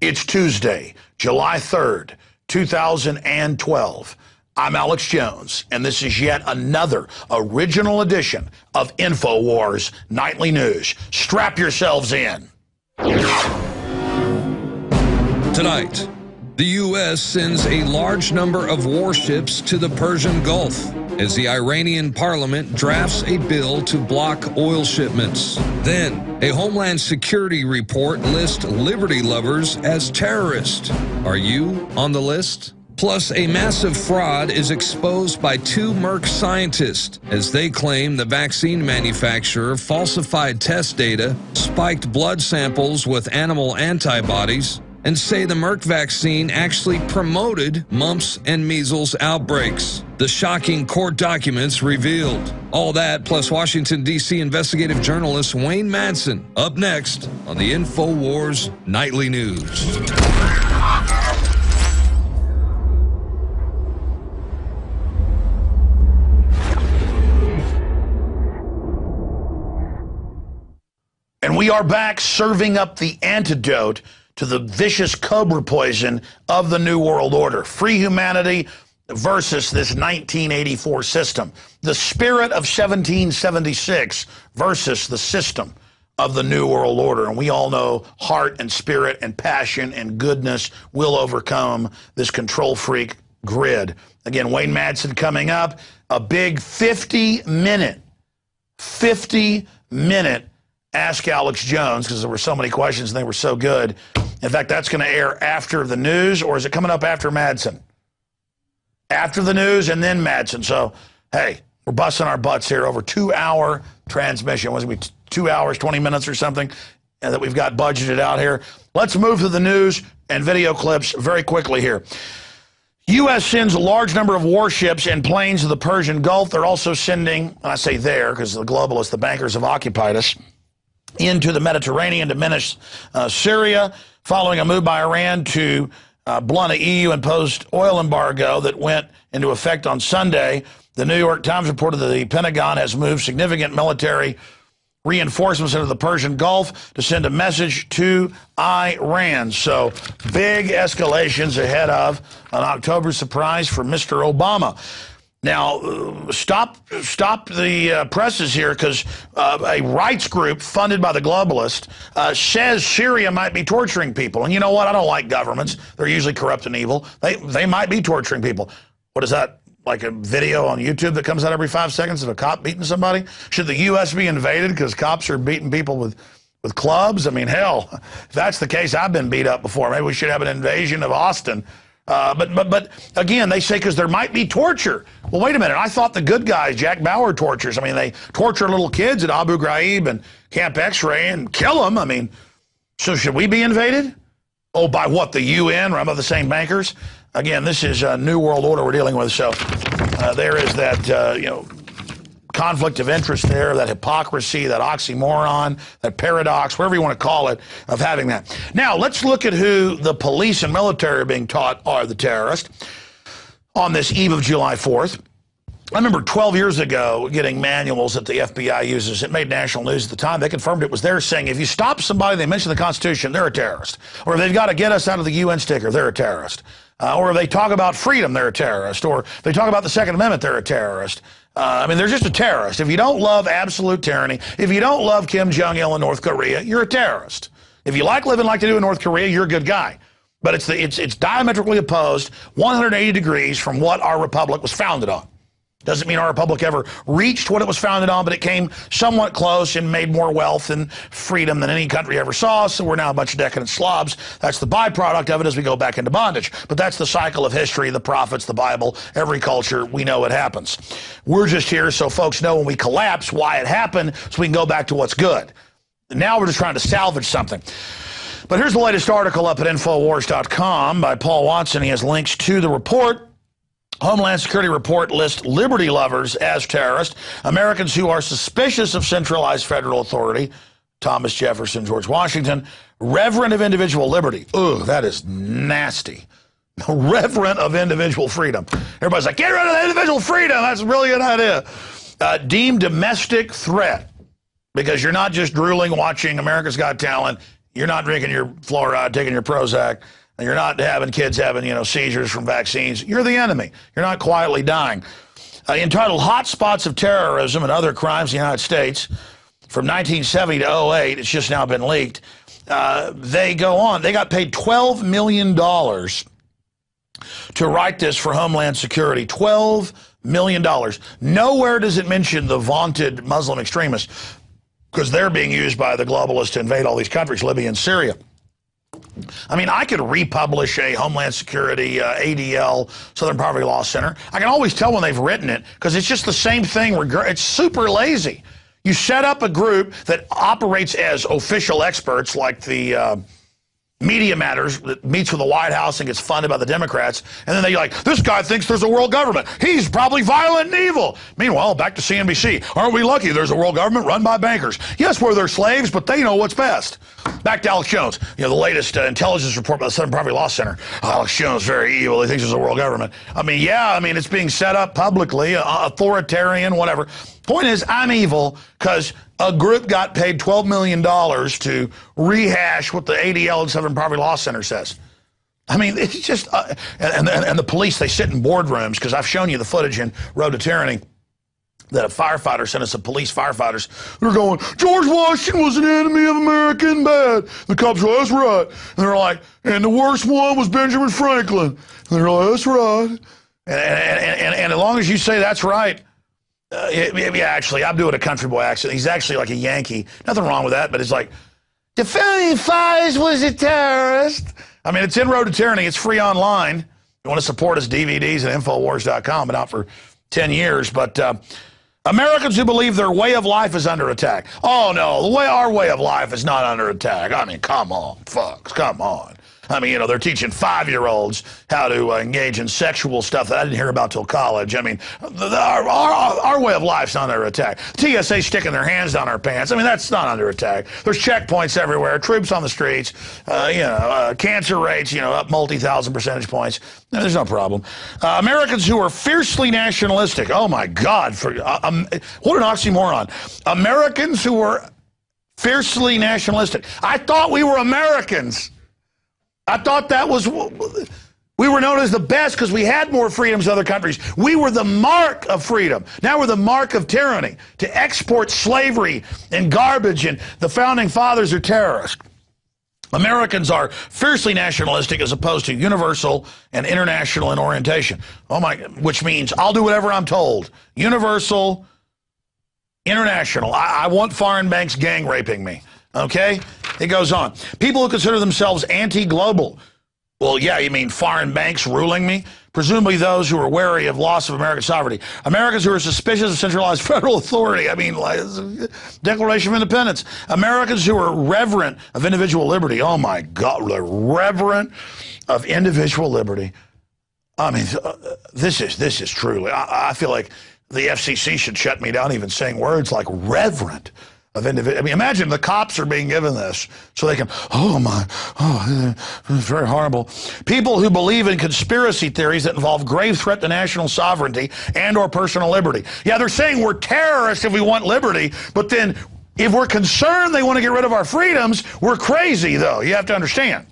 It's Tuesday, July 3rd, 2012. I'm Alex Jones, and this is yet another original edition of Infowars Nightly News. Strap yourselves in. Tonight, the U.S. sends a large number of warships to the Persian Gulf as the Iranian parliament drafts a bill to block oil shipments. Then, a Homeland Security report lists liberty lovers as terrorists. Are you on the list? Plus, a massive fraud is exposed by two Merck scientists as they claim the vaccine manufacturer falsified test data, spiked blood samples with animal antibodies, and say the Merck vaccine actually promoted mumps and measles outbreaks. The shocking court documents revealed. All that, plus Washington, D.C. investigative journalist Wayne Madsen, up next on the Infowars Nightly News. And we are back serving up the antidote to the vicious cobra poison of the New World Order. Free humanity versus this 1984 system. The spirit of 1776 versus the system of the New World Order. And we all know heart and spirit and passion and goodness will overcome this control freak grid. Again, Wayne Madsen coming up. A big 50-minute Ask Alex Jones, because there were so many questions and they were so good. In fact, that's going to air after the news, or is it coming up after Madsen? After the news and then Madsen. So, hey, we're busting our butts here. Over 2-hour transmission. Was it 2 hours, 20 minutes or something that we've got budgeted out here? Let's move to the news and video clips very quickly here. U.S. sends a large number of warships and planes to the Persian Gulf. They're also sending, and I say there because the globalists, the bankers, have occupied us, into the Mediterranean to menace Syria, following a move by Iran to blunt an EU-imposed oil embargo that went into effect on Sunday. The New York Times reported that the Pentagon has moved significant military reinforcements into the Persian Gulf to send a message to Iran. So big escalations ahead of an October surprise for Mr. Obama. Now, stop the presses here, because a rights group funded by the globalist says Syria might be torturing people. And you know what? I don't like governments. They're usually corrupt and evil. They might be torturing people. What is that? Like a video on YouTube that comes out every 5 seconds of a cop beating somebody? Should the U.S. be invaded because cops are beating people with clubs? I mean, hell, if that's the case, I've been beat up before. Maybe we should have an invasion of Austin. But again, they say because there might be torture. Well, wait a minute. I thought the good guys, Jack Bauer tortures. I mean, they torture little kids at Abu Ghraib and Camp X-Ray and kill them. I mean, so should we be invaded? Oh, by what? The UN, run by the same bankers? Again, this is a New World Order we're dealing with. So there is that, conflict of interest there, that hypocrisy, that oxymoron, that paradox, whatever you want to call it, of having that. Now, let's look at who the police and military are being taught are the terrorists on this eve of July 4th. I remember 12 years ago getting manuals that the FBI uses. It made national news at the time. They confirmed it was there, saying if you stop somebody, they mention the Constitution, they're a terrorist. Or if they've got to get us out of the UN sticker, they're a terrorist. Or if they talk about freedom, they're a terrorist. Or if they talk about the Second Amendment, they're a terrorist. I mean, they're just a terrorist. If you don't love absolute tyranny, if you don't love Kim Jong-il in North Korea, you're a terrorist. If you like living like they do in North Korea, you're a good guy. But it's diametrically opposed, 180 degrees from what our republic was founded on. Doesn't mean our republic ever reached what it was founded on, but it came somewhat close and made more wealth and freedom than any country ever saw, so we're now a bunch of decadent slobs. That's the byproduct of it as we go back into bondage. But that's the cycle of history, the prophets, the Bible, every culture, we know it happens. We're just here so folks know when we collapse why it happened, so we can go back to what's good. Now we're just trying to salvage something. But here's the latest article up at Infowars.com by Paul Watson. He has links to the report. Homeland Security report lists liberty lovers as terrorists, Americans who are suspicious of centralized federal authority, Thomas Jefferson, George Washington, reverent of individual liberty. Ugh, that is nasty. Reverent of individual freedom. Everybody's like, get rid of individual freedom. That's a really good idea. Deemed domestic threat, because you're not just drooling, watching America's Got Talent. You're not drinking your fluoride, taking your Prozac. And you're not having kids having, seizures from vaccines. You're the enemy. You're not quietly dying. Entitled Hotspots of Terrorism and Other Crimes in the United States from 1970 to 2008, it's just now been leaked. They go on. They got paid $12 million to write this for Homeland Security. $12 million. Nowhere does it mention the vaunted Muslim extremists, because they're being used by the globalists to invade all these countries, Libya and Syria. I mean, I could republish a Homeland Security, ADL, Southern Poverty Law Center. I can always tell when they've written it, because it's just the same thing. It's super lazy. You set up a group that operates as official experts, like the Media Matters, that meets with the White House and gets funded by the Democrats, and then they're like, this guy thinks there's a world government. He's probably violent and evil. Meanwhile, back to CNBC. Aren't we lucky there's a world government run by bankers? Yes, we're their slaves, but they know what's best. Back to Alex Jones. The latest intelligence report by the Southern Poverty Law Center. Alex Jones, very evil. He thinks there's a world government. I mean, yeah, it's being set up publicly, authoritarian, whatever. Point is, I'm evil because a group got paid $12 million to rehash what the ADL and Southern Poverty Law Center says. I mean, it's just, and the police, they sit in boardrooms, because I've shown you the footage in Road to Tyranny that a firefighter sent us, some police firefighters. They're going, George Washington was an enemy of America and bad. The cops are like, that's right. And they're like, and the worst one was Benjamin Franklin. And they're like, that's right. And as long as you say that's right, yeah, actually, I'm doing a country boy accent. He's actually like a Yankee. Nothing wrong with that, but it's like, defending fires was a terrorist. I mean, it's in Road to Tyranny. It's free online. You want to support us, DVDs at Infowars.com. Been out for 10 years. But Americans who believe their way of life is under attack. Oh, no, our way of life is not under attack. I mean, come on, folks, come on. I mean, they're teaching 5-year-olds how to engage in sexual stuff that I didn't hear about till college. I mean, our way of life's not under attack. TSA sticking their hands down our pants. I mean, that's not under attack. There's checkpoints everywhere, troops on the streets, cancer rates, up multi-thousand percentage points. There's no problem. Americans who are fiercely nationalistic. Oh, my God. What an oxymoron. Americans who are fiercely nationalistic. I thought we were Americans. I thought we were known as the best because we had more freedoms than other countries. We were the mark of freedom. Now we're the mark of tyranny. To export slavery and garbage, and the founding fathers are terrorists. Americans are fiercely nationalistic as opposed to universal and international in orientation. Which means I'll do whatever I'm told. Universal, international. I want foreign banks gang raping me. Okay? It goes on. People who consider themselves anti-global. Well, yeah, you mean foreign banks ruling me? Presumably those who are wary of loss of American sovereignty. Americans who are suspicious of centralized federal authority. I mean, like, Declaration of Independence. Americans who are reverent of individual liberty. Oh, my God, they're reverent of individual liberty. I mean, this is truly, I feel like the FCC should shut me down even saying words like reverent of individual. I mean, imagine the cops are being given this so they can, it's very horrible. People who believe in conspiracy theories that involve grave threat to national sovereignty and or personal liberty. Yeah, they're saying we're terrorists if we want liberty, but then if we're concerned they want to get rid of our freedoms, we're crazy, though. You have to understand.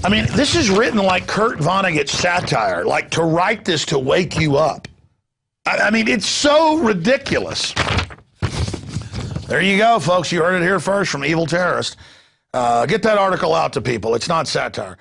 I mean, this is written like Kurt Vonnegut satire, like to write this to wake you up. I mean, it's so ridiculous. There you go, folks. You heard it here first from Evil Terrorist. Get that article out to people. It's not satire.